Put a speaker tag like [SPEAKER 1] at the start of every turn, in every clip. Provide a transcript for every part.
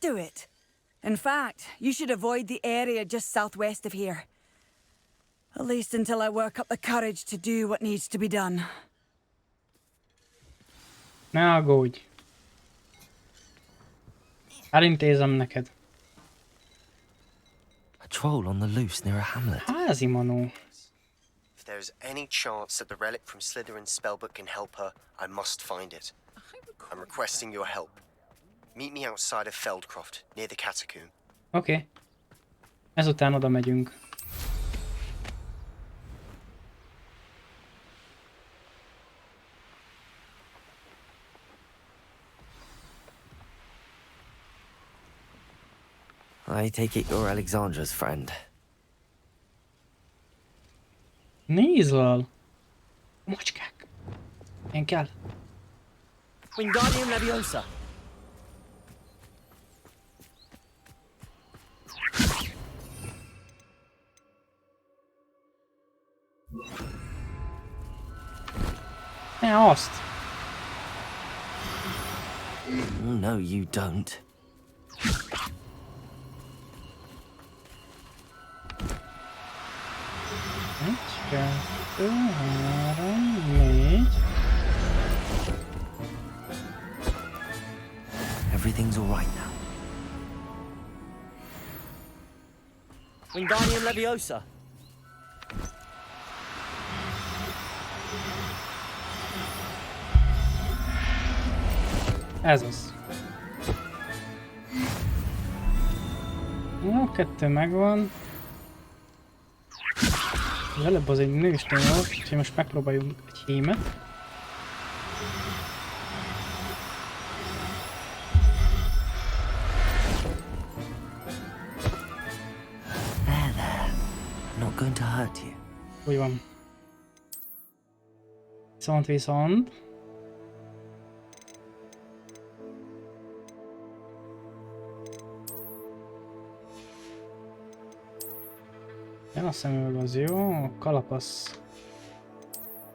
[SPEAKER 1] do it. In fact, you should avoid the area just southwest of here. At least until I work up the courage to do what needs to be done.
[SPEAKER 2] Ne aggódj. Elintézem neked.
[SPEAKER 3] A troll on the loose near a hamlet.
[SPEAKER 2] Házi manó.
[SPEAKER 4] If there's any chance that the relic from Slytherin's spellbook can help her, I must find it. I'm requesting your help. Meet me outside of Feldcroft, near the catacomb.
[SPEAKER 2] Oké. Ezután oda megyünk.
[SPEAKER 3] I take it you're Alexandra's friend.
[SPEAKER 2] Nézzel! Macskák! Én kell.
[SPEAKER 5] Wingardium Leviosa.
[SPEAKER 2] Ne azt!
[SPEAKER 3] No, you don't.
[SPEAKER 2] Egy, kettő, három, négy.
[SPEAKER 3] Everything's all right now.
[SPEAKER 5] Wingardium Leviosa.
[SPEAKER 2] Ez az. Jó, kettő megvan. Az előbb az egy nőstény volt, úgyhogy most megpróbáljuk egy hímet.
[SPEAKER 3] There. Not going to hurt you.
[SPEAKER 2] Úgy van. Viszont. Ja, a szemüveg az jó, a kalapasz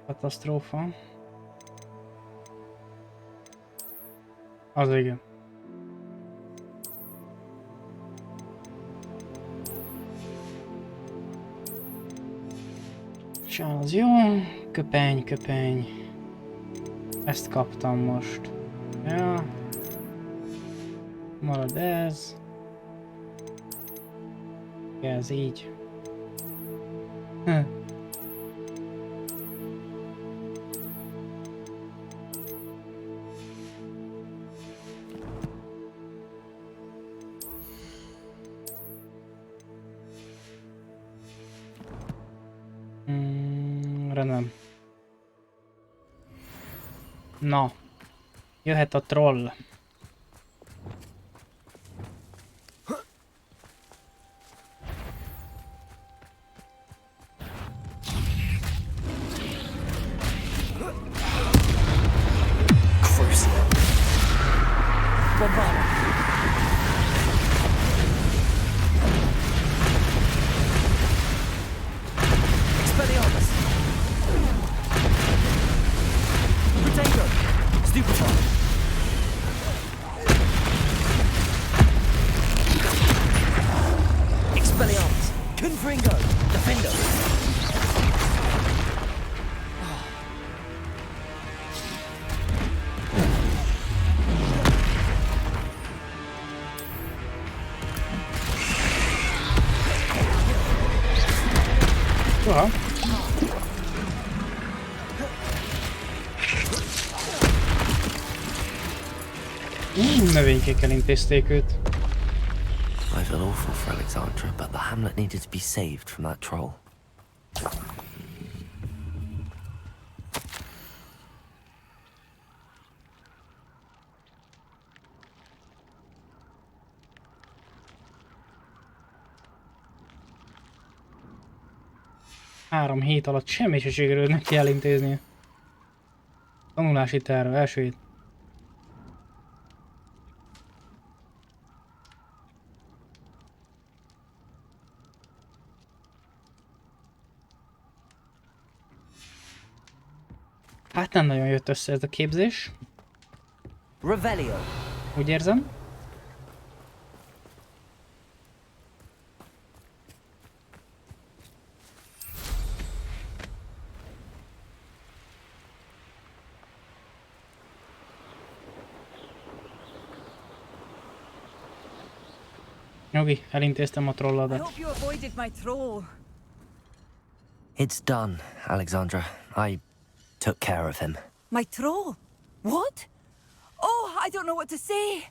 [SPEAKER 2] katasztrófa. Az igen. Sál az jó, köpeny. Ezt kaptam most. Ja. Marad ez. Ez így. Rendben. Na, jöhet a troll. Aha. Növénykékkel intézték őt.
[SPEAKER 3] I feel awful for Alexandra, but the hamlet needed to be saved from that troll.
[SPEAKER 2] Három hét alatt semmi se sikerült neki elintéznie. Tanulási terv, első hét. Hát nem nagyon jött össze ez a képzés.
[SPEAKER 5] Revelio.
[SPEAKER 2] Úgy érzem. Nyugi, elintéztem a
[SPEAKER 1] I
[SPEAKER 2] trolladat.
[SPEAKER 1] hope you avoided my troll.
[SPEAKER 3] It's done, Alexandra. I took care of him.
[SPEAKER 1] My troll? What? Oh, I don't know what to say.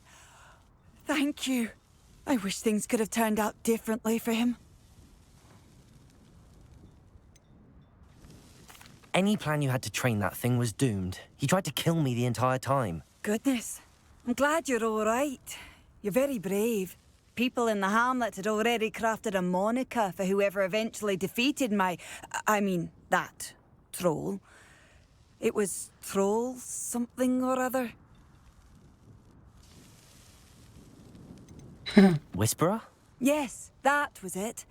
[SPEAKER 1] Thank you. I wish things could have turned out differently for him.
[SPEAKER 3] Any plan you had to train that thing was doomed. He tried to kill me the entire time.
[SPEAKER 1] Goodness. I'm glad you're all right. You're very brave. People in the hamlet had already crafted a moniker for whoever eventually defeated that troll. It was Troll something or other.
[SPEAKER 3] Whisperer?
[SPEAKER 1] Yes, that was it.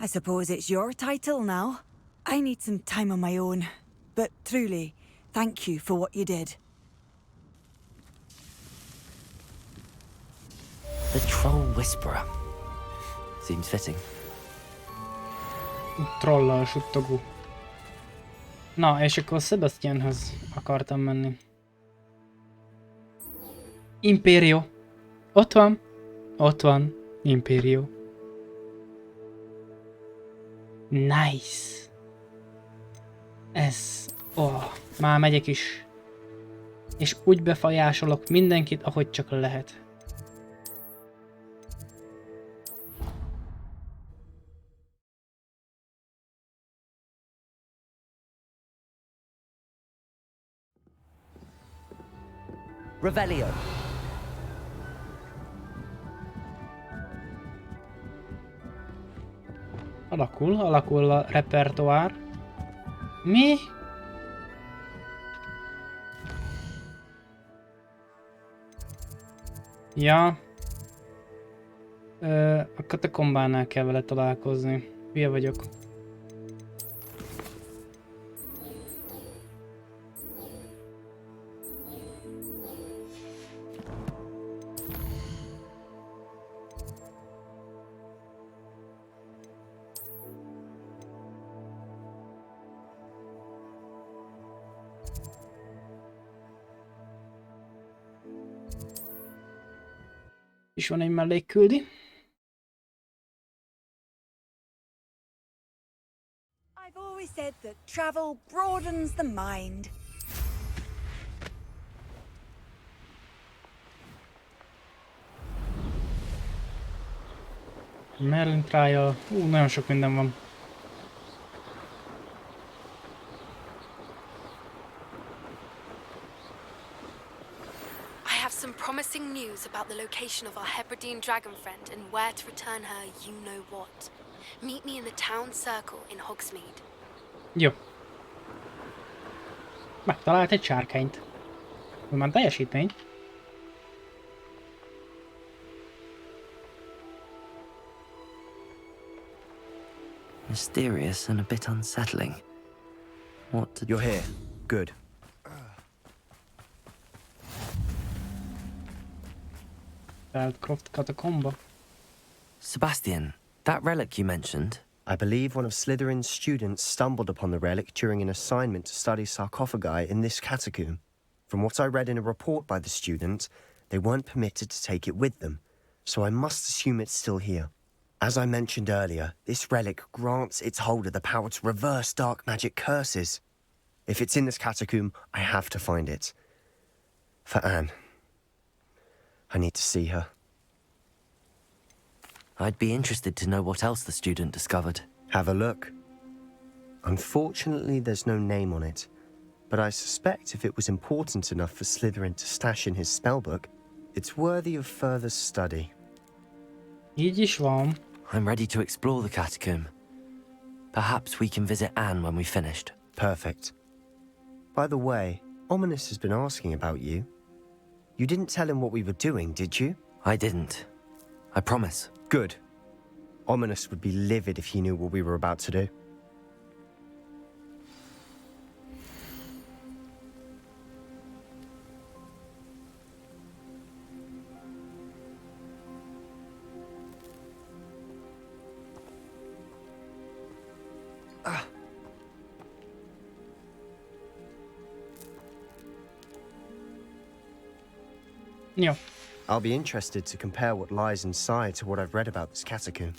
[SPEAKER 1] I suppose it's your title now. I need some time on my own. But truly, thank you for what you did.
[SPEAKER 3] The Troll Whisperer. Seems fitting.
[SPEAKER 2] Trollal suttogó. Na, és akkor Sebastianhoz akartam menni. Império. Ott van. Ott van. Império. Nice. Ez... már megyek is. És úgy befolyásolok mindenkit, ahogy csak lehet.
[SPEAKER 5] Revelio.
[SPEAKER 2] Alakul a repertoár. Mi? Ja. A katakombánál kell vele találkozni. Hülye vagyok. És van egy mellékküldi.
[SPEAKER 1] I've always said that travel broadens the mind.
[SPEAKER 2] Merlin Trial. Nagyon sok minden van.
[SPEAKER 6] Some promising news about the location of our Hebridean dragon friend and where to return her you-know-what. Meet me in the town circle in Hogsmeade.
[SPEAKER 2] Jó. Megtalált egy sárkányt. Ez már teljesítmény.
[SPEAKER 3] Mysterious and a bit unsettling.
[SPEAKER 5] You're here. Good.
[SPEAKER 2] Feldcroft katakomba.
[SPEAKER 3] Sebastian, that relic you mentioned.
[SPEAKER 4] I believe one of Slytherin's students stumbled upon the relic during an assignment to study sarcophagi in this catacomb. From what I read in a report by the student, they weren't permitted to take it with them, so I must assume it's still here. As I mentioned earlier, this relic grants its holder the power to reverse dark magic curses. If it's in this catacomb, I have to find it. For Anne. I need to see her.
[SPEAKER 3] I'd be interested to know what else the student discovered.
[SPEAKER 4] Have a look. Unfortunately, there's no name on it, but I suspect if it was important enough for Slytherin to stash in his spellbook, it's worthy of further study.
[SPEAKER 2] Így is van.
[SPEAKER 3] I'm ready to explore the catacomb. Perhaps we can visit Anne when we've finished.
[SPEAKER 4] Perfect. By the way, Ominous has been asking about you. You didn't tell him what we were doing, did you?
[SPEAKER 3] I didn't. I promise.
[SPEAKER 4] Good. Ominous would be livid if he knew what we were about to do.
[SPEAKER 2] Jó.
[SPEAKER 4] I'll be interested to compare what lies inside to what I've read about this catacomb.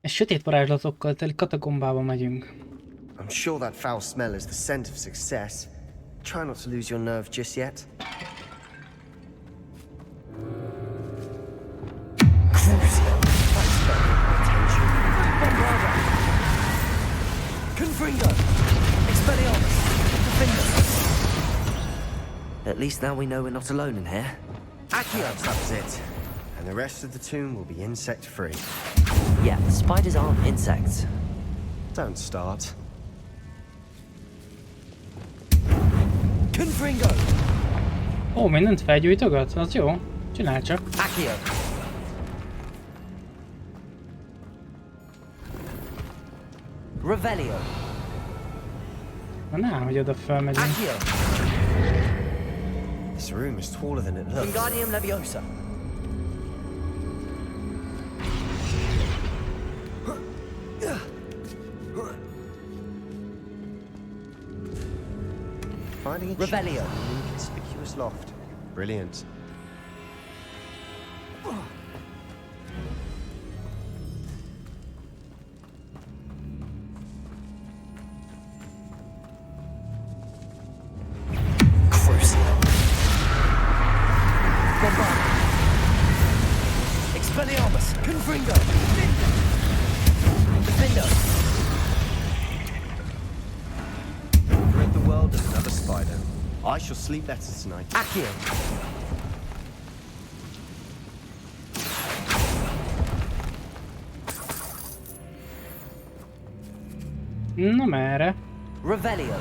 [SPEAKER 2] Egy sötét varázslatokkal teli katakombába megyünk.
[SPEAKER 4] I'm sure that foul smell is the scent of success. Try not to lose your nerve just yet.
[SPEAKER 5] Confringo! Expelliarmus! At least now we know we're not alone in here.
[SPEAKER 4] Accio! That's it. And the rest of the tomb will be insect-free.
[SPEAKER 5] Yeah, spiders aren't insects.
[SPEAKER 4] Don't start.
[SPEAKER 5] Confringo!
[SPEAKER 2] Ó, mindent felgyújtogat? Az jó. Csinálj csak.
[SPEAKER 5] Accio! Revelio!
[SPEAKER 2] Na nem, hogy oda felmegyünk.
[SPEAKER 5] Accio!
[SPEAKER 4] This room is taller than it looks.
[SPEAKER 5] Wingardium Leviosa!
[SPEAKER 4] Finding a
[SPEAKER 5] Revelio.
[SPEAKER 4] chest in an inconspicuous loft. Brilliant.
[SPEAKER 5] Crucio! Bombard! Expelliarmus! Confringo! Defendo!
[SPEAKER 4] Rid the world of another spider. I shall sleep better tonight.
[SPEAKER 5] Accio!
[SPEAKER 2] Na merre?
[SPEAKER 5] Revelio!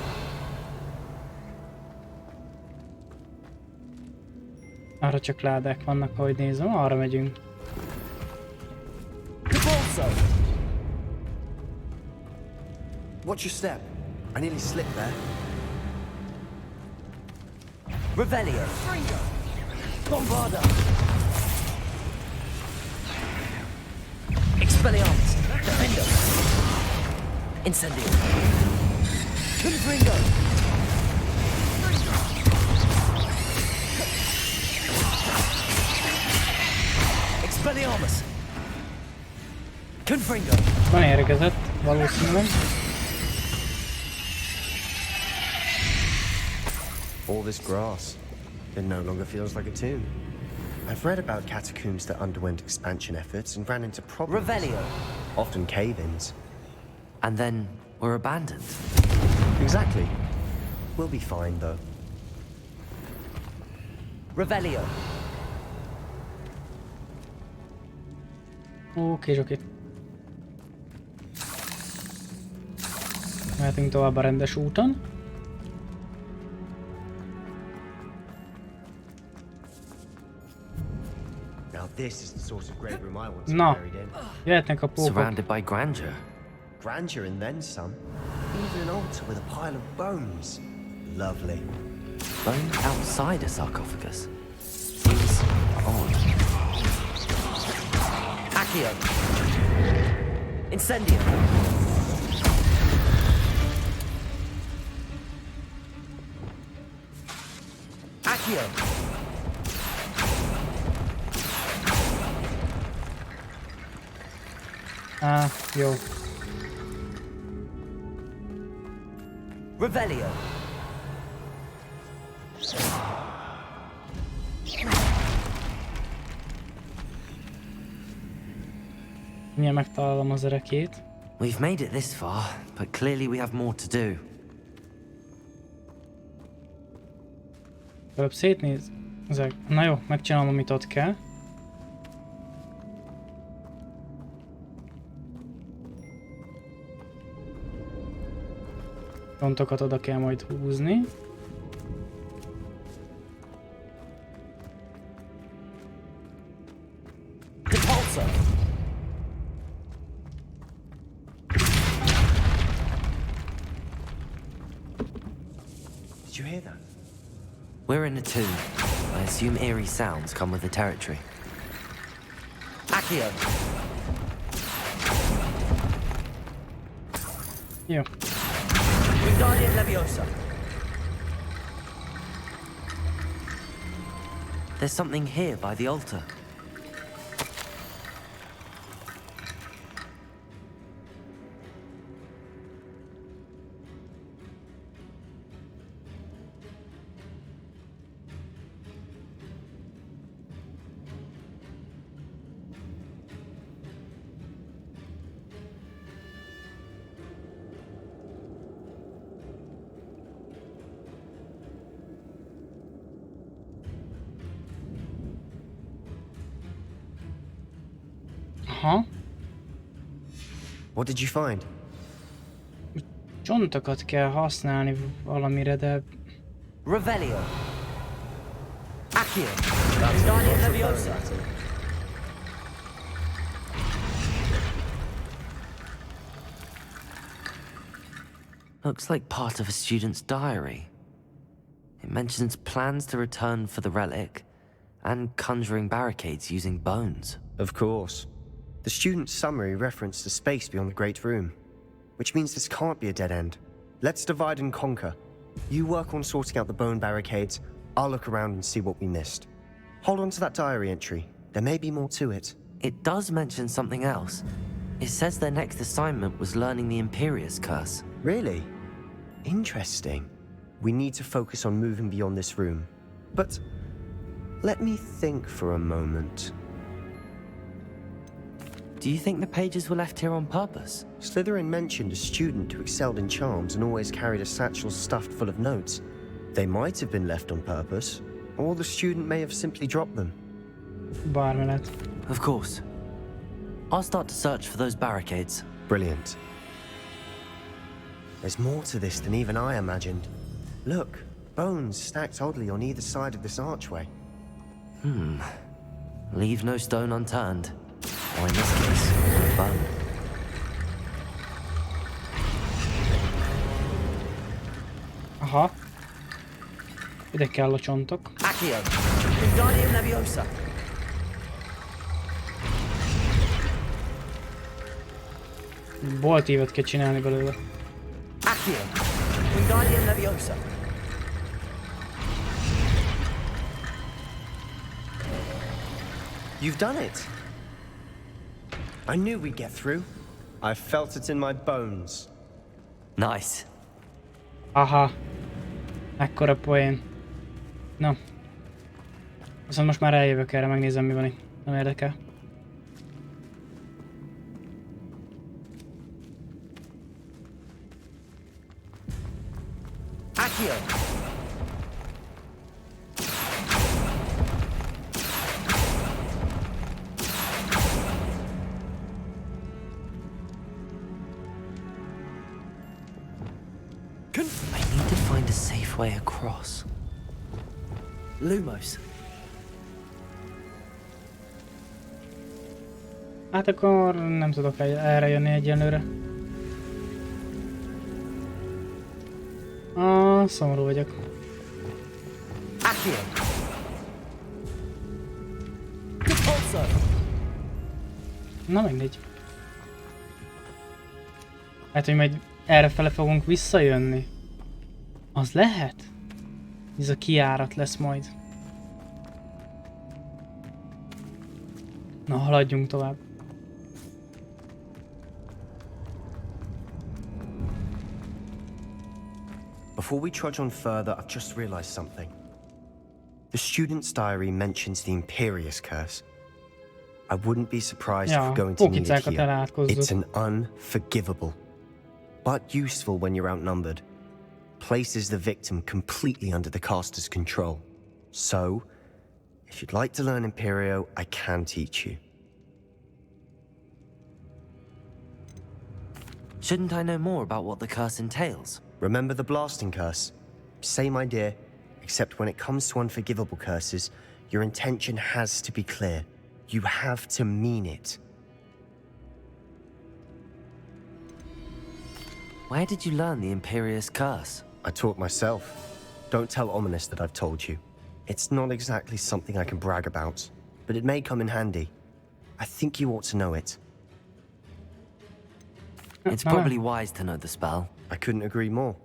[SPEAKER 2] Arra csak ládák vannak, ahogy nézem, arra megyünk.
[SPEAKER 5] Convulso!
[SPEAKER 4] Watch your step. I nearly slipped there.
[SPEAKER 5] Revelio! Bombarda! Expelliarmus! Defendo! Incendio! Confringo! Expelliarmus! Confringo!
[SPEAKER 2] Van érkezett, valószínűleg.
[SPEAKER 4] All this grass. It no longer feels like a tomb. I've read about catacombs that underwent expansion efforts and ran into problems.
[SPEAKER 5] Revelio!
[SPEAKER 4] Often cave-ins.
[SPEAKER 5] And then were abandoned.
[SPEAKER 4] Exactly. We'll be fine, though.
[SPEAKER 5] Revelio!
[SPEAKER 2] Oké. Mehetünk tovább a rendes úton.
[SPEAKER 4] Now this is the sort of grave room I want to be
[SPEAKER 2] Na,
[SPEAKER 4] buried in.
[SPEAKER 2] jöhetnek a pókok.
[SPEAKER 5] Surrounded by grandeur.
[SPEAKER 4] Grandeur and then some. Even an altar with a pile of bones. Lovely.
[SPEAKER 5] Bone outside a sarcophagus. Seems odd. Accio! Incendio! Accio!
[SPEAKER 2] Á, jó.
[SPEAKER 5] Revelio!
[SPEAKER 2] Mindjárt megtalálom az erekét.
[SPEAKER 5] We've made it this far, but clearly we have more to do.
[SPEAKER 2] Előbb szétnéz. Ezek. Na jó, megcsinálom, amit ott kell. Pontokat oda kell majd húzni.
[SPEAKER 5] Repulsor!
[SPEAKER 4] Did you hear that?
[SPEAKER 5] We're in a tomb. I assume eerie sounds come with the territory. Accio!
[SPEAKER 2] Jó.
[SPEAKER 5] Wingardium Leviosa! There's something here by the altar.
[SPEAKER 2] Aha.
[SPEAKER 4] What did you find?
[SPEAKER 2] Csontokat kell használni valamire, de...
[SPEAKER 5] Revelio. Accio.
[SPEAKER 4] That's Leviosa.
[SPEAKER 5] Looks like part of a student's diary. It mentions plans to return for the relic and conjuring barricades using bones.
[SPEAKER 4] Of course. The student's summary referenced a space beyond the Great Room, which means this can't be a dead end. Let's divide and conquer. You work on sorting out the bone barricades, I'll look around and see what we missed. Hold on to that diary entry. There may be more to it.
[SPEAKER 5] It does mention something else. It says their next assignment was learning the Imperius Curse.
[SPEAKER 4] Really? Interesting. We need to focus on moving beyond this room. But let me think for a moment.
[SPEAKER 5] Do you think the pages were left here on purpose?
[SPEAKER 4] Slytherin mentioned a student who excelled in charms and always carried a satchel stuffed full of notes. They might have been left on purpose, or the student may have simply dropped them.
[SPEAKER 2] Bármi lehet.
[SPEAKER 5] Of course. I'll start to search for those barricades.
[SPEAKER 4] Brilliant. There's more to this than even I imagined. Look, bones stacked oddly on either side of this archway.
[SPEAKER 5] Leave no stone unturned. Or in this case, no bone.
[SPEAKER 2] Aha. Ide kell a csontok.
[SPEAKER 5] Accio. Wingardium Leviosa.
[SPEAKER 2] Bolt évet kell csinálni belőle.
[SPEAKER 5] Accio. Wingardium Leviosa.
[SPEAKER 4] You've done it! I knew we'd get through. I felt it in my bones.
[SPEAKER 5] Nice.
[SPEAKER 2] Aha. Ekkora poén. Na. Viszont most már eljövök erre, megnézem mi van itt. Nem érdekel.
[SPEAKER 5] Accio. I need to find a safe way across. Lumos.
[SPEAKER 2] Hát akkor nem tudok erre jönni egyenlőre. Szomorú vagyok.
[SPEAKER 5] Accio.
[SPEAKER 2] Na mindegy. Hát, hogy majd errefele fogunk visszajönni. Az lehet? Ez a kijárat lesz majd. Na, haladjunk tovább.
[SPEAKER 4] Before we trudge on further, I've just realized something. The student's diary mentions the Imperius Curse. I wouldn't be surprised if we're going to need it here. It's an unforgivable, but useful when you're outnumbered. Places the victim completely under the caster's control. So, if you'd like to learn Imperio, I can teach you.
[SPEAKER 5] Shouldn't I know more about what the curse entails?
[SPEAKER 4] Remember the blasting curse? Same idea, except when it comes to unforgivable curses, your intention has to be clear. You have to mean it.
[SPEAKER 5] Where did you learn the Imperius Curse?
[SPEAKER 4] I taught myself. Don't tell Ominous that I've told you. It's not exactly something I can brag about, but it may come in handy. I think you ought to know it.
[SPEAKER 5] It's probably wise to know the spell.
[SPEAKER 4] I couldn't agree more.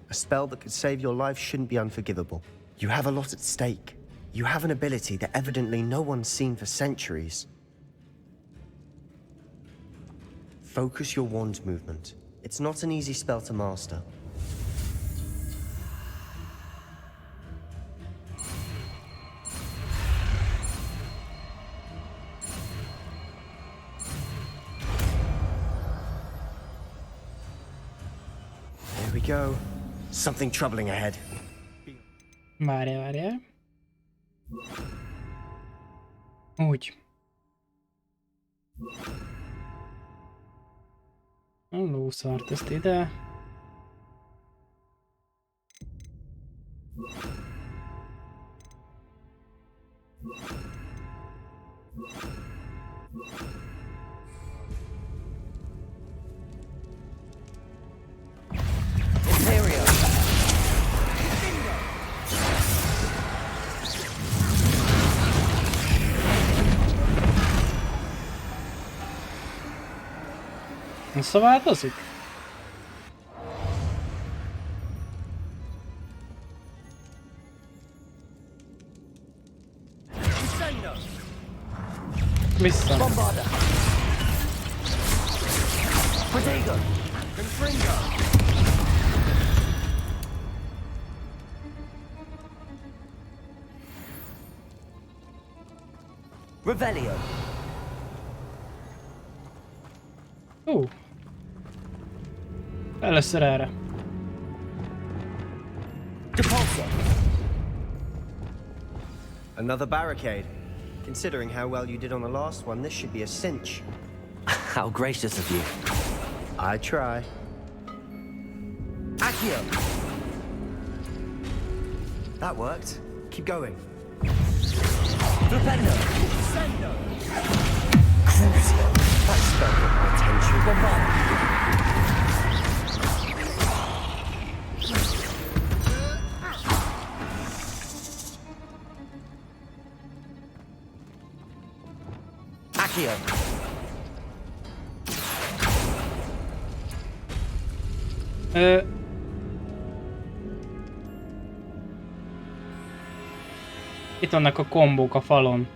[SPEAKER 4] A spell that could save your life shouldn't be unforgivable. You have a lot at stake. You have an ability that evidently no one's seen for centuries. Focus your wand movement. It's not an easy spell to master. There we go. Something troubling ahead.
[SPEAKER 2] Várjál. Úgy. A lószart ezt ide. Visszaváltozik? Vissza.
[SPEAKER 5] Revelio.
[SPEAKER 2] Először erre.
[SPEAKER 4] Another barricade. Considering how well you did on the last one, this should be a cinch.
[SPEAKER 5] How gracious of you.
[SPEAKER 4] I try.
[SPEAKER 5] Accio.
[SPEAKER 4] That worked. Keep going.
[SPEAKER 5] Flipendo.
[SPEAKER 4] Crucio. That spell got my attention.
[SPEAKER 5] Accio.
[SPEAKER 2] Itt vannak a kombók a falon.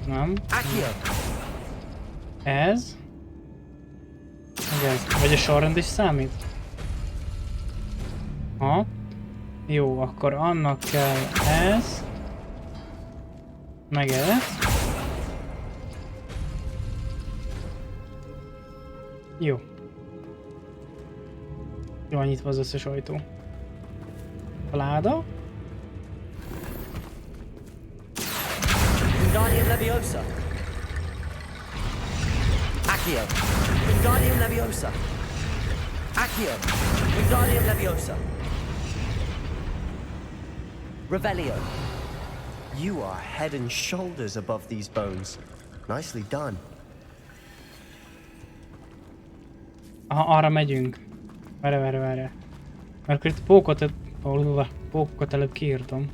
[SPEAKER 2] Nem. Ez. Meg ez. Vagy a sorrend is számít? Ha. Jó, akkor annak kell ez. Meg ez. Jó. Jól nyitva az összes ajtó. A láda.
[SPEAKER 5] Wingardium Leviosa. Accio. Wingardium Leviosa. Accio. Wingardium Leviosa. Revelio.
[SPEAKER 4] You are head and shoulders above these bones. Nicely done.
[SPEAKER 2] Aha, arra megyünk. Várj. Mert akkor itt pókokat előbb kiírtam.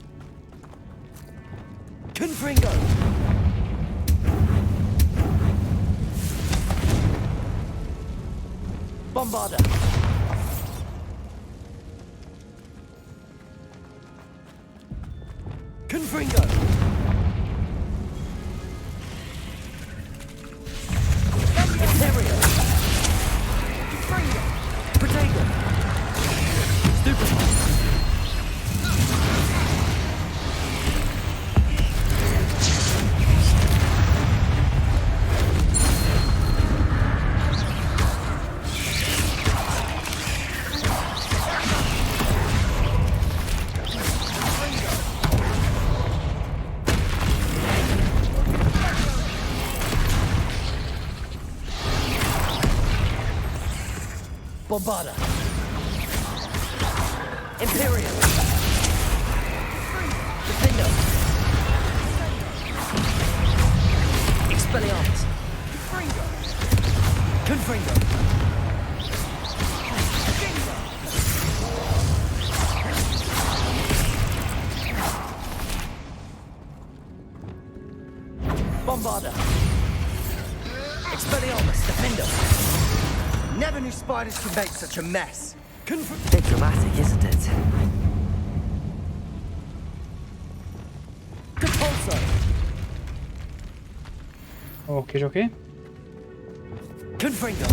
[SPEAKER 5] Confringo. Bombarda. Confringo. Imperio. Confringo. Protego. Stupefy. Bombarda. Imperio. Defendo. Expelliarmus. Confringo. Bombarda. Expelliarmus. Defendo.
[SPEAKER 4] never knew spiders could make such a mess.
[SPEAKER 5] Bit dramatic, isn't it?
[SPEAKER 4] Compulso.
[SPEAKER 2] Oké.
[SPEAKER 4] Confringo.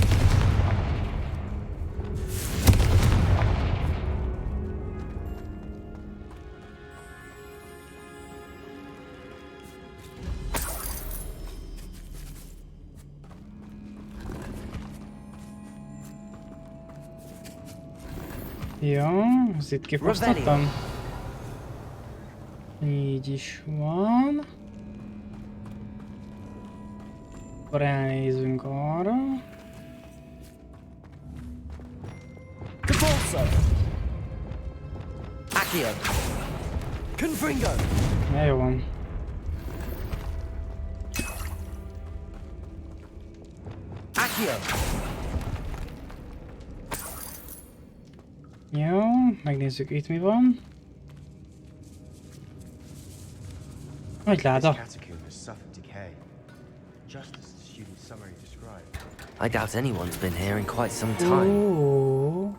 [SPEAKER 2] Jó, ezt itt kifosztottam. Így is van. Akkor elnézünk arra.
[SPEAKER 4] Compulso. Accio. Confringo.
[SPEAKER 2] Ja, jó van.
[SPEAKER 4] Accio.
[SPEAKER 2] Jó, megnézzük itt mi van. Nagy láda.
[SPEAKER 5] I doubt anyone's been here in quite some time.
[SPEAKER 2] Ó,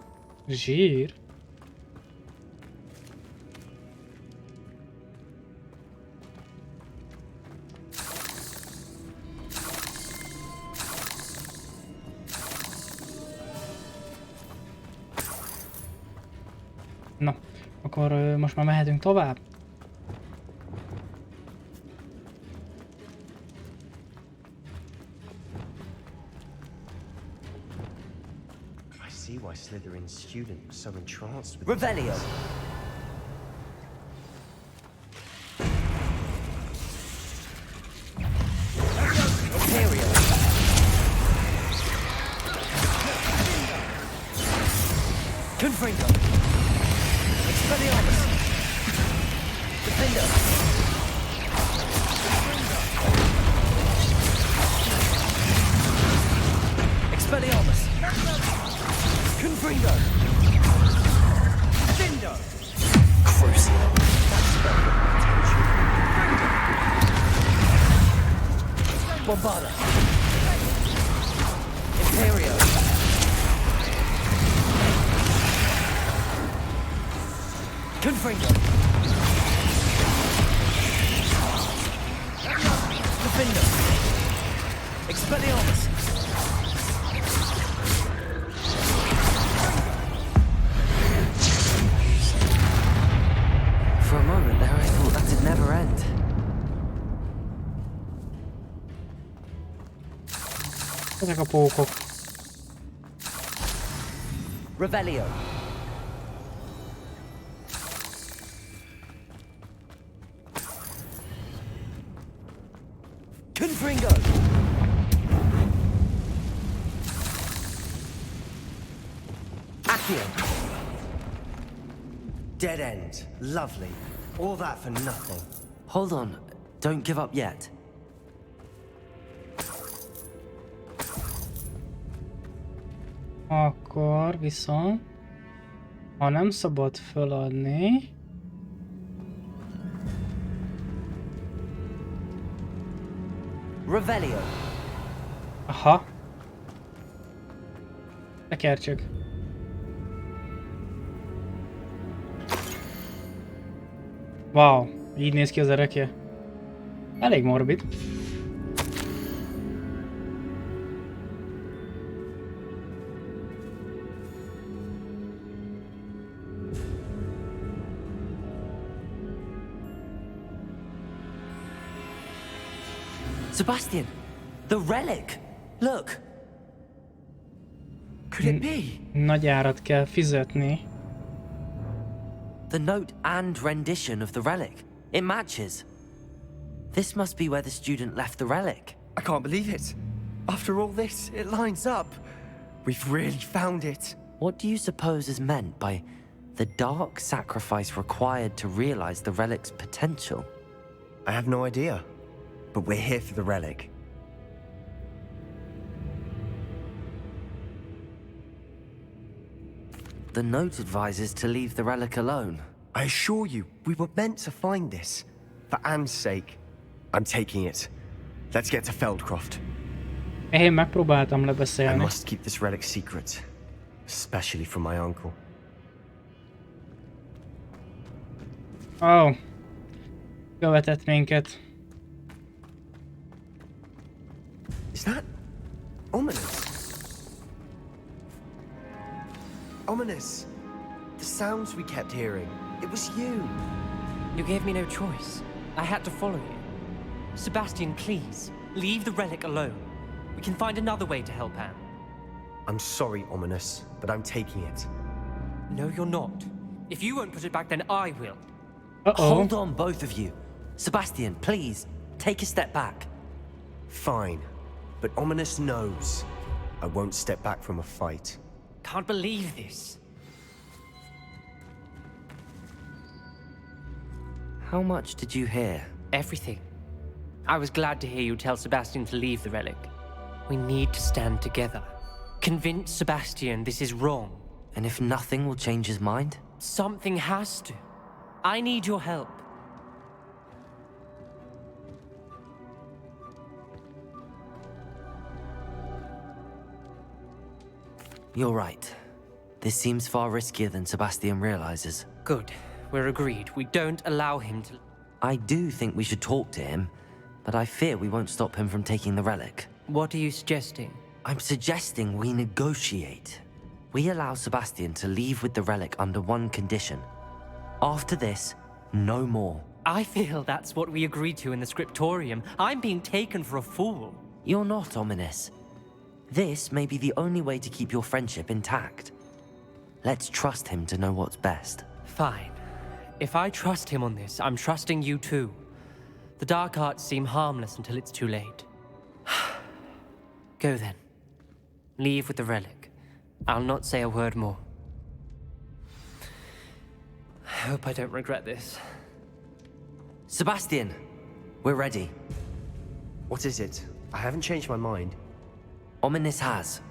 [SPEAKER 2] zsír. Na, akkor most már mehetünk tovább.
[SPEAKER 4] I see why Slytherin's student was so entranced with
[SPEAKER 5] Revelio.
[SPEAKER 4] Imperial. Confringo. Expelliarmus. Defender. Expelliarmus. Confringo. Defender. Crucial. Bombarda. Imperio. Confringo. Defender. Expelliarmus.
[SPEAKER 5] For a moment there, I thought that it'd never end.
[SPEAKER 2] Ezek a pókok.
[SPEAKER 4] Revelio. Confringo. Accio. Dead end. Lovely. All that for nothing.
[SPEAKER 5] Hold on, don't give up yet.
[SPEAKER 2] Akkor viszont, ha nem szabad föladni,
[SPEAKER 4] Revelio.
[SPEAKER 2] aha, tekercsök. Wow, így néz ki az erekje. Elég morbid.
[SPEAKER 5] Sebastian, the relic! Look! Could it be?
[SPEAKER 2] Nagy árat kell fizetni.
[SPEAKER 5] The note and rendition of the relic. It matches. This must be where the student left the relic.
[SPEAKER 4] I can't believe it. After all this, it lines up. We've really found it.
[SPEAKER 5] What do you suppose is meant by the dark sacrifice required to realize the relic's potential?
[SPEAKER 4] I have no idea. But we're here for the relic.
[SPEAKER 5] The note advises to leave the relic alone.
[SPEAKER 4] I assure you, we were meant to find this. For Anne's sake, I'm taking it. Let's get to Feldcroft.
[SPEAKER 2] Én megpróbáltam
[SPEAKER 4] I
[SPEAKER 2] lebeszélni.
[SPEAKER 4] must keep this relic secret, especially from my uncle.
[SPEAKER 2] Ó. Követett minket.
[SPEAKER 4] Is that ominous? Ominous. The sounds we kept hearing. It was you.
[SPEAKER 7] You gave me no choice. I had to follow you. Sebastian, please, leave the relic alone. We can find another way to help Anne.
[SPEAKER 4] I'm sorry, Ominous, but I'm taking it.
[SPEAKER 7] No, you're not. If you won't put it back, then I will.
[SPEAKER 2] Uh-oh.
[SPEAKER 5] Hold on, both of you. Sebastian, please, take a step back.
[SPEAKER 4] Fine, but Ominous knows I won't step back from a fight.
[SPEAKER 7] Can't believe this.
[SPEAKER 5] How much did you hear?
[SPEAKER 7] Everything. I was glad to hear you tell Sebastian to leave the relic. We need to stand together. Convince Sebastian this is wrong.
[SPEAKER 5] And if nothing will change his mind?
[SPEAKER 7] Something has to. I need your help.
[SPEAKER 5] You're right. This seems far riskier than Sebastian realizes.
[SPEAKER 7] Good. We're agreed. We don't allow him to...
[SPEAKER 5] I do think we should talk to him, but I fear we won't stop him from taking the relic.
[SPEAKER 7] What are you suggesting?
[SPEAKER 5] I'm suggesting we negotiate. We allow Sebastian to leave with the relic under one condition. After this, no more.
[SPEAKER 7] I feel that's what we agreed to in the scriptorium. I'm being taken for a fool.
[SPEAKER 5] You're not ominous. This may be the only way to keep your friendship intact. Let's trust him to know what's best.
[SPEAKER 7] Fine. If I trust him on this, I'm trusting you too. The dark arts seem harmless until it's too late. Go then. Leave with the relic. I'll not say a word more. I hope I don't regret this.
[SPEAKER 5] Sebastian, we're ready.
[SPEAKER 4] What is it? I haven't changed my mind.
[SPEAKER 5] Ominous has.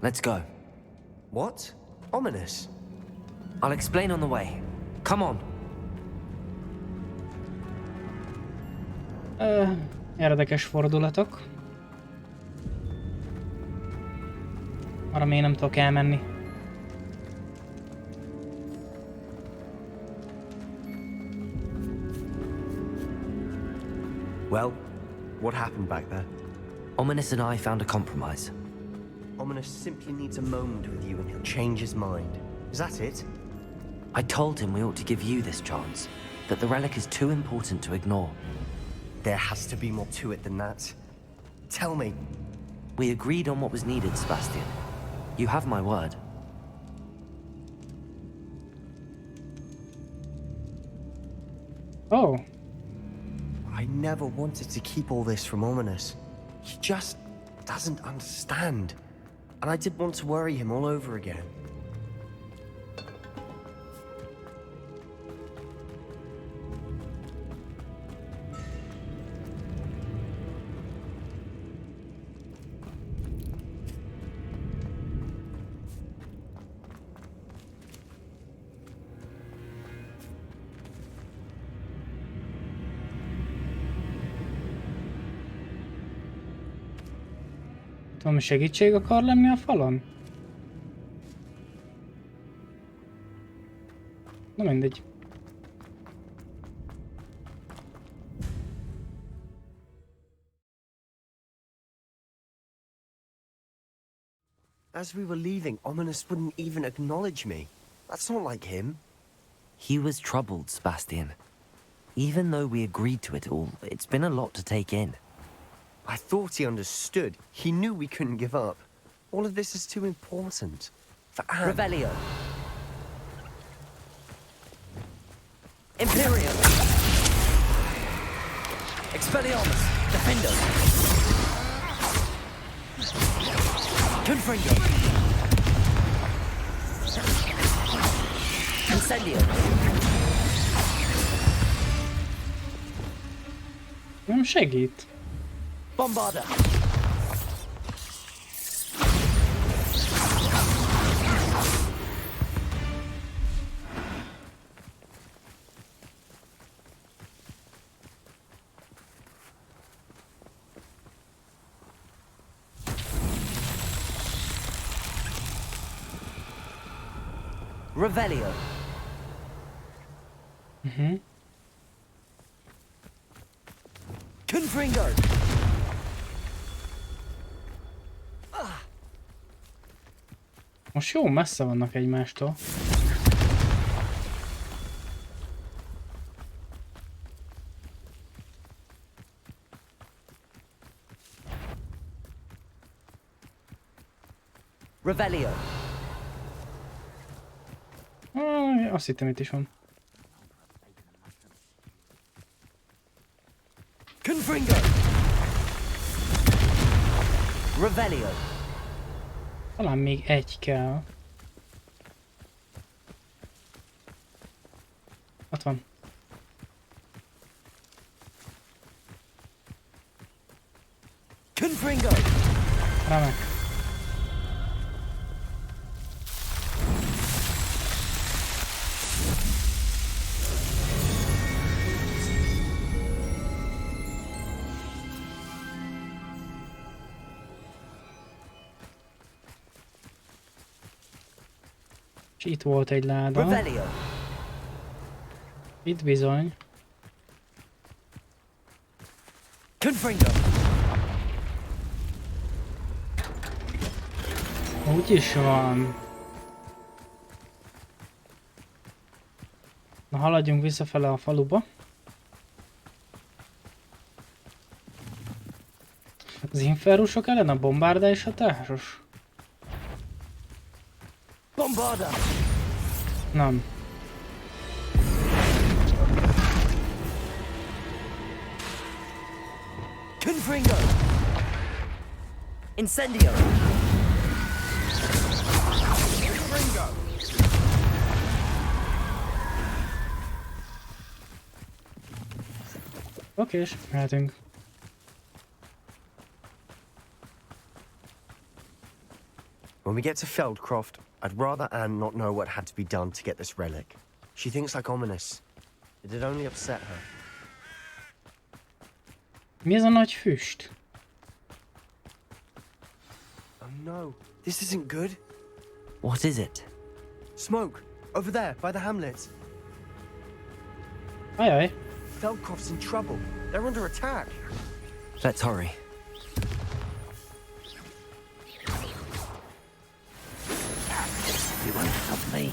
[SPEAKER 5] Let's go.
[SPEAKER 4] What? Ominous?
[SPEAKER 5] I'll explain on the way. Come on.
[SPEAKER 2] Érdekes fordulatok. Arra még nem tudok elmenni.
[SPEAKER 4] Well, what happened back there?
[SPEAKER 5] Ominous and I found a compromise.
[SPEAKER 4] Ominous simply needs a moment with you and he'll change his mind. Is that it?
[SPEAKER 5] I told him we ought to give you this chance, that the relic is too important to ignore.
[SPEAKER 4] There has to be more to it than that. Tell me.
[SPEAKER 5] We agreed on what was needed, Sebastian. You have my word.
[SPEAKER 2] Oh.
[SPEAKER 4] I never wanted to keep all this from Ominous. He just doesn't understand. And I didn't want to worry him all over again.
[SPEAKER 2] Tudom, segítség akar lenni a falon? Na mindegy.
[SPEAKER 4] As we were leaving, Ominous wouldn't even acknowledge me. That's not like him.
[SPEAKER 5] He was troubled, Sebastian. Even though we agreed to it all, it's been a lot to take in.
[SPEAKER 4] I thought he understood. He knew we couldn't give up. All of this is too important. For Anne.
[SPEAKER 5] Revelio. Imperium. Expelliarmus. Defendo. Confringo. Incendio.
[SPEAKER 2] Nem segít.
[SPEAKER 5] Bombarda. Revelio. Confringo.
[SPEAKER 2] Most jó messze vannak egymástól.
[SPEAKER 5] Revelio.
[SPEAKER 2] Azt hittem itt is van.
[SPEAKER 5] Confringo. Revelio.
[SPEAKER 2] Talán még egy kell. Ott van.
[SPEAKER 5] Confringo.
[SPEAKER 2] Remek. És itt volt egy láda.
[SPEAKER 5] Revelio.
[SPEAKER 2] Itt bizony.
[SPEAKER 5] Confringo.
[SPEAKER 2] Úgy is van. Na, haladjunk visszafele a faluba. Az inferusok ellen a bombárda is hatásos?
[SPEAKER 5] Bombarda.
[SPEAKER 2] Nem.
[SPEAKER 5] Confringo. Incendio. Confringo.
[SPEAKER 2] Okés, mehetünk.
[SPEAKER 4] When we get to Feldcroft, I'd rather Anne not know what had to be done to get this relic. She thinks like ominous. It'd only upset her.
[SPEAKER 2] Mi ez a nagy füst?
[SPEAKER 4] Oh no, this isn't good.
[SPEAKER 5] What is it?
[SPEAKER 4] Smoke, over there, by the hamlet.
[SPEAKER 2] Ajaj.
[SPEAKER 4] Feldcroft's in trouble. They're under attack.
[SPEAKER 5] Let's hurry.
[SPEAKER 3] You won't help me.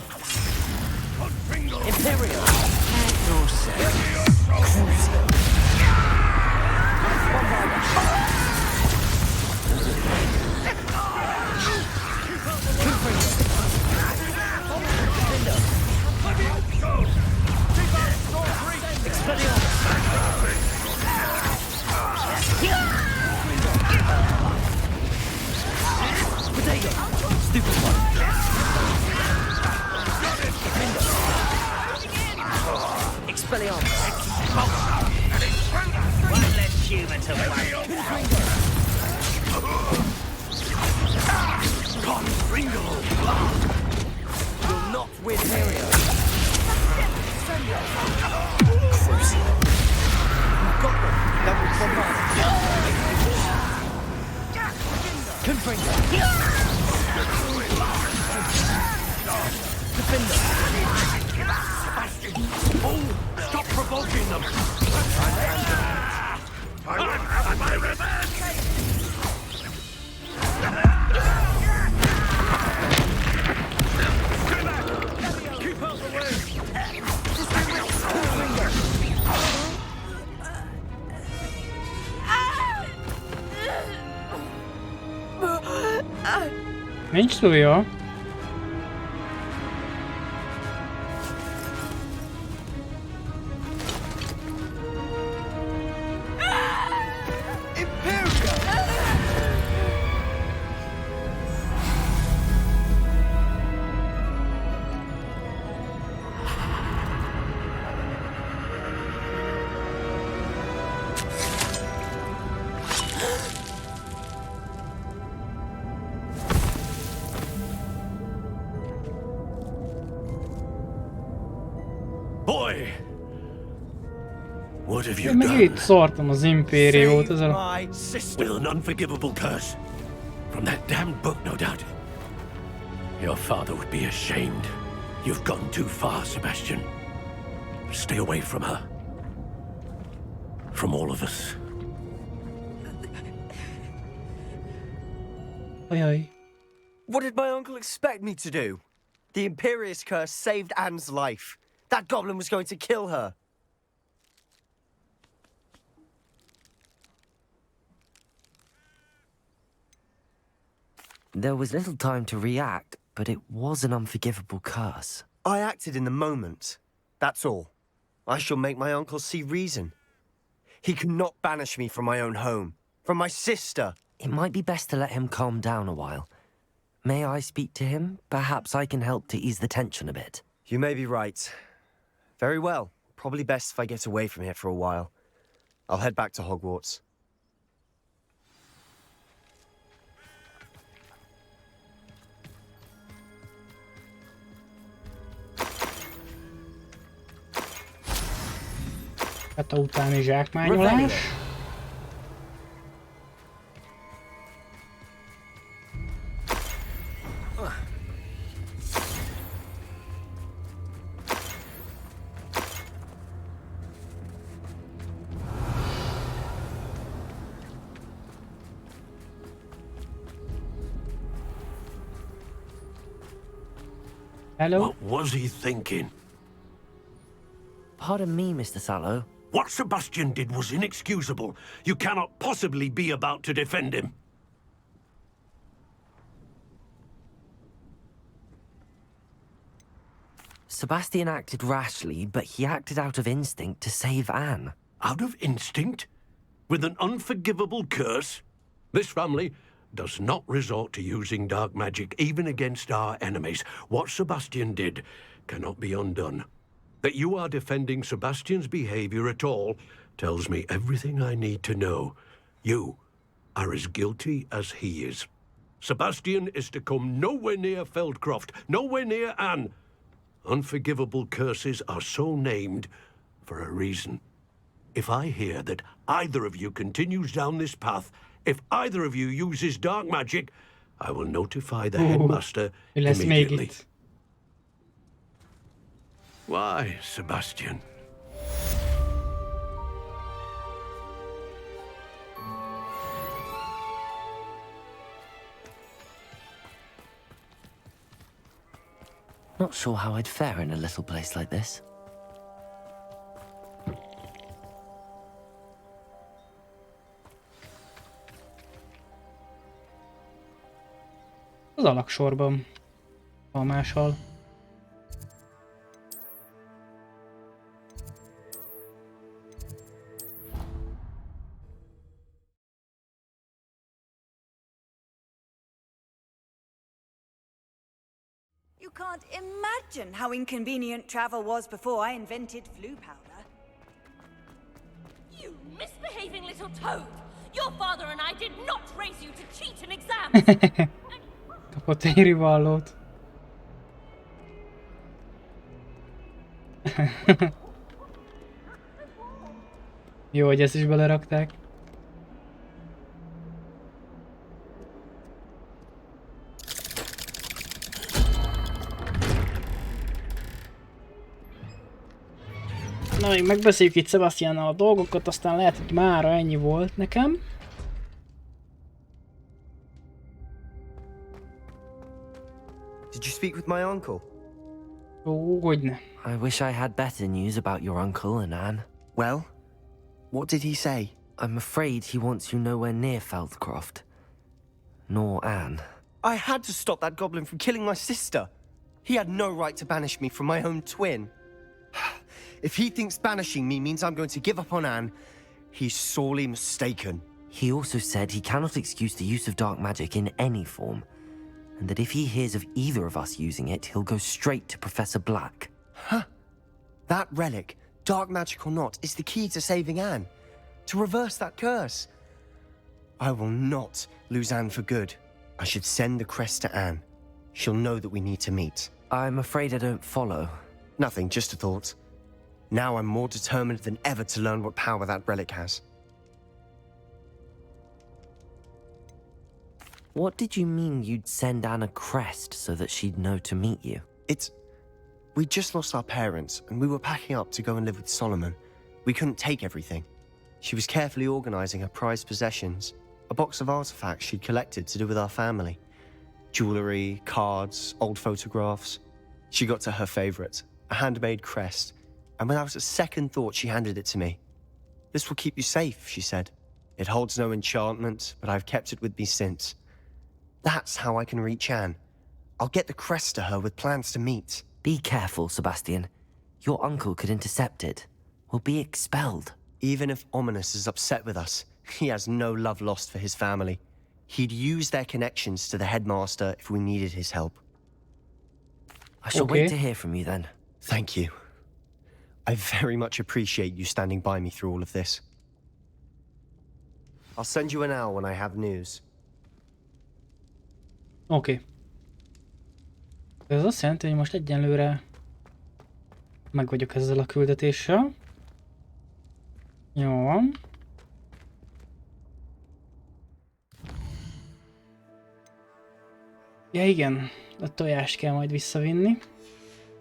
[SPEAKER 5] Imperial. Stupid one. Expelliarmus.
[SPEAKER 3] One less human to worry.
[SPEAKER 5] You'll not win area. You've got them. That will bombard. Confringo. Defender.
[SPEAKER 3] Oh, stop provoking them! I will have my revenge! Keep out the way!
[SPEAKER 2] Nincs túl jó.
[SPEAKER 3] Boy! What have you
[SPEAKER 2] Én meg
[SPEAKER 3] done?
[SPEAKER 2] itt szartam az impériót ezzel.
[SPEAKER 4] My sister.
[SPEAKER 3] With an unforgivable curse. From that damned book, no doubt. Your father would be ashamed.
[SPEAKER 8] You've gone too far, Sebastian. Stay away from her. From all of us.
[SPEAKER 2] Ajaj.
[SPEAKER 4] What did my uncle expect me to do? The Imperious curse saved Anne's life. That goblin was going to kill her.
[SPEAKER 5] There was little time to react, but it was an unforgivable curse.
[SPEAKER 4] I acted in the moment. That's all. I shall make my uncle see reason. He cannot banish me from my own home, from my sister.
[SPEAKER 5] It might be best to let him calm down a while. May I speak to him? Perhaps I can help to ease the tension a bit.
[SPEAKER 4] You may be right. Very well. Probably best if I get away from here for a while. I'll head back to Hogwarts.
[SPEAKER 2] Kata utáni zsákmányolás. Hello?
[SPEAKER 8] What was he thinking?
[SPEAKER 5] Pardon me, Mr. Sallow.
[SPEAKER 8] What Sebastian did was inexcusable. You cannot possibly be about to defend him.
[SPEAKER 5] Sebastian acted rashly, but he acted out of instinct to save Anne.
[SPEAKER 8] Out of instinct? With an unforgivable curse? This family does not resort to using dark magic even against our enemies. What Sebastian did cannot be undone. That you are defending Sebastian's behavior at all tells me everything I need to know. You are as guilty as he is. Sebastian is to come nowhere near Feldcroft, nowhere near Anne. Unforgivable curses are so named for a reason. If I hear that either of you continues down this path, if either of you uses dark magic, I will notify the headmaster immediately. Why, Sebastian?
[SPEAKER 5] Not sure how I'd fare in a little place like this.
[SPEAKER 2] Az alaksorban. Ha máshol.
[SPEAKER 1] You can't imagine how inconvenient travel was before I invented flu powder.
[SPEAKER 9] You misbehaving little toad! Your father and I did not raise you to cheat in exams!
[SPEAKER 2] Kapott egy rivallót. Jó, hogy ezt is belerakták. Na, még megbeszéljük itt Sebastiannal a dolgokat, aztán lehet, hogy mára ennyi volt nekem.
[SPEAKER 4] Did you speak with my uncle?
[SPEAKER 2] Ó, hogyne.
[SPEAKER 5] I wish I had better news about your uncle and Anne.
[SPEAKER 4] Well, what did he say?
[SPEAKER 5] I'm afraid he wants you nowhere near Feldcroft. Nor Anne.
[SPEAKER 4] I had to stop that goblin from killing my sister. He had no right to banish me from my own twin. If he thinks banishing me means I'm going to give up on Anne, he's sorely mistaken.
[SPEAKER 5] He also said he cannot excuse the use of dark magic in any form, and that if he hears of either of us using it, he'll go straight to Professor Black.
[SPEAKER 4] Huh? That relic, dark magic or not, is the key to saving Anne. To reverse that curse. I will not lose Anne for good. I should send the crest to Anne. She'll know that we need to meet.
[SPEAKER 5] I'm afraid I don't follow.
[SPEAKER 4] Nothing, just a thought. Now I'm more determined than ever to learn what power that relic has.
[SPEAKER 5] What did you mean you'd send Anne a crest so that she'd know to meet you?
[SPEAKER 4] It's We'd just lost our parents, and we were packing up to go and live with Solomon. We couldn't take everything. She was carefully organizing her prized possessions, a box of artifacts she'd collected to do with our family. Jewelry, cards, old photographs. She got to her favorite, a handmade crest, and when I was at second thought, she handed it to me. This will keep you safe, she said. It holds no enchantment, but I've kept it with me since. That's how I can reach Anne. I'll get the crest to her with plans to meet.
[SPEAKER 5] Be careful, Sebastian. Your uncle could intercept it. We'll be expelled.
[SPEAKER 4] Even if Ominous is upset with us, he has no love lost for his family. He'd use their connections to the headmaster if we needed his help.
[SPEAKER 5] I shall wait to hear from you then.
[SPEAKER 4] Thank you. I very much appreciate you standing by me through all of this. I'll send you an owl when I have news.
[SPEAKER 2] Oké. Ez azt jelenti, hogy most egyenlőre meg vagyok ezzel a küldetéssel. Jó van. Ja igen, a tojást kell majd visszavinni.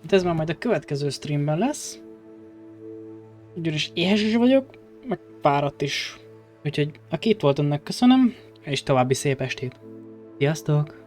[SPEAKER 2] De ez már majd a következő streamben lesz. Ugyanis éhes is vagyok, meg fáradt is. Úgyhogy aki itt volt, annak köszönöm, és további szép estét. Sziasztok!